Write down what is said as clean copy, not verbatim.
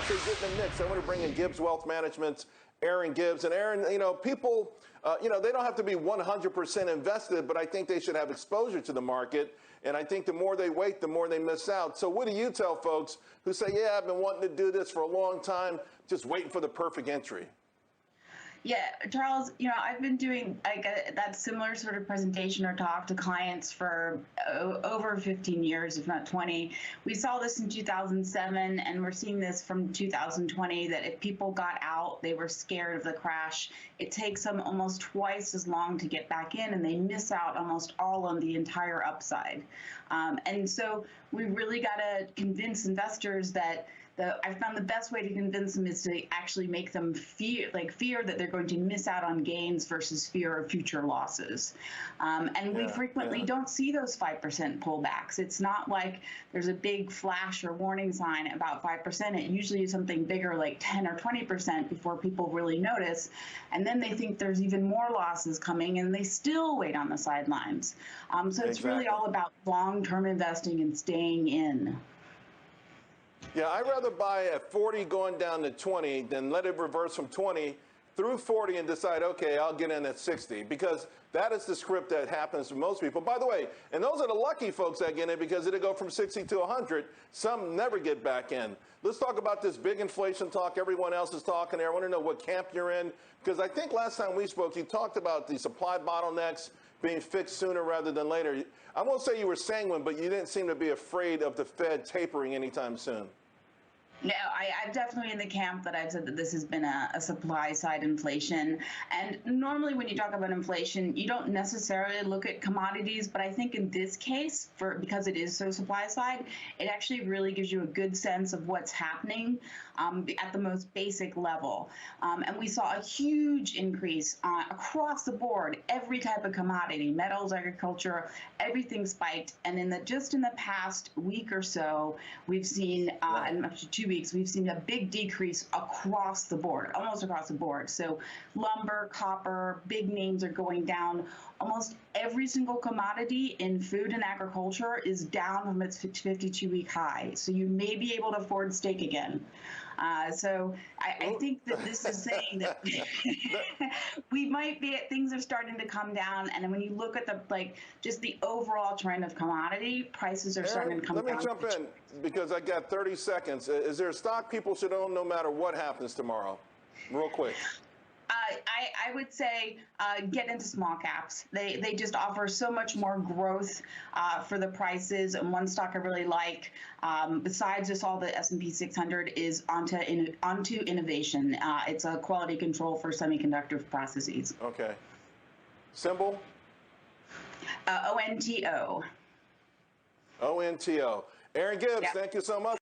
say get in the mix. I want to bring in Gibbs Wealth Management's Aaron Gibbs. And Aaron, people, they don't have to be 100% invested, but I think they should have exposure to the market. And I think the more they wait, the more they miss out. So what do you tell folks who say, yeah, I've been wanting to do this for a long time, just waiting for the perfect entry? Yeah, Charles, I've been doing that similar sort of presentation or talk to clients for over 15 years, if not 20. We saw this in 2007, and we're seeing this from 2020, that if people got out, they were scared of the crash. It takes them almost twice as long to get back in, and they miss out almost all on the entire upside. And so we really got to convince investors that I found the best way to convince them is to actually make them fear that they're going to miss out on gains versus fear of future losses. And we frequently don't see those 5% pullbacks. It's not like there's a big flash or warning sign about 5%. It usually is something bigger, like 10 or 20% before people really notice. And then they think there's even more losses coming, and they still wait on the sidelines. So it's really all about long-term investing and staying in. Yeah, I'd rather buy at 40 going down to 20 than let it reverse from 20 through 40 and decide, okay, I'll get in at 60, because that is the script that happens to most people. By the way, and those are the lucky folks that get in, because it'll go from 60 to 100. Some never get back in. Let's talk about this big inflation talk everyone else is talking there. I want to know what camp you're in, because I think last time we spoke, you talked about the supply bottlenecks being fixed sooner rather than later. I won't say you were sanguine, but you didn't seem to be afraid of the Fed tapering anytime soon. No, I'm definitely in the camp that I've said that this has been a supply side inflation. And normally when you talk about inflation, you don't necessarily look at commodities, but I think in this case, because it is so supply side, it actually really gives you a good sense of what's happening at the most basic level. And we saw a huge increase across the board, every type of commodity, metals, agriculture, everything spiked. And just in the past week or so, we've seen, and up to 2 weeks, we've seen a big decrease across the board, almost across the board. So lumber, copper, big names are going down. Almost every single commodity in food and agriculture is down from its 52-week high. So you may be able to afford steak again. So I think that this is saying that we might be things are starting to come down. And when you look at just the overall trend of commodity, prices are starting to come down. Let me jump in, because I got 30 seconds. Is there a stock people should own no matter what happens tomorrow? Real quick. I would say get into small caps. They just offer so much more growth for the prices. And one stock I really like, besides just all the S&P 600, is onto innovation. It's a quality control for semiconductor processes. Okay. Symbol? ONTO. ONTO. Aaron Gibbs, thank you so much.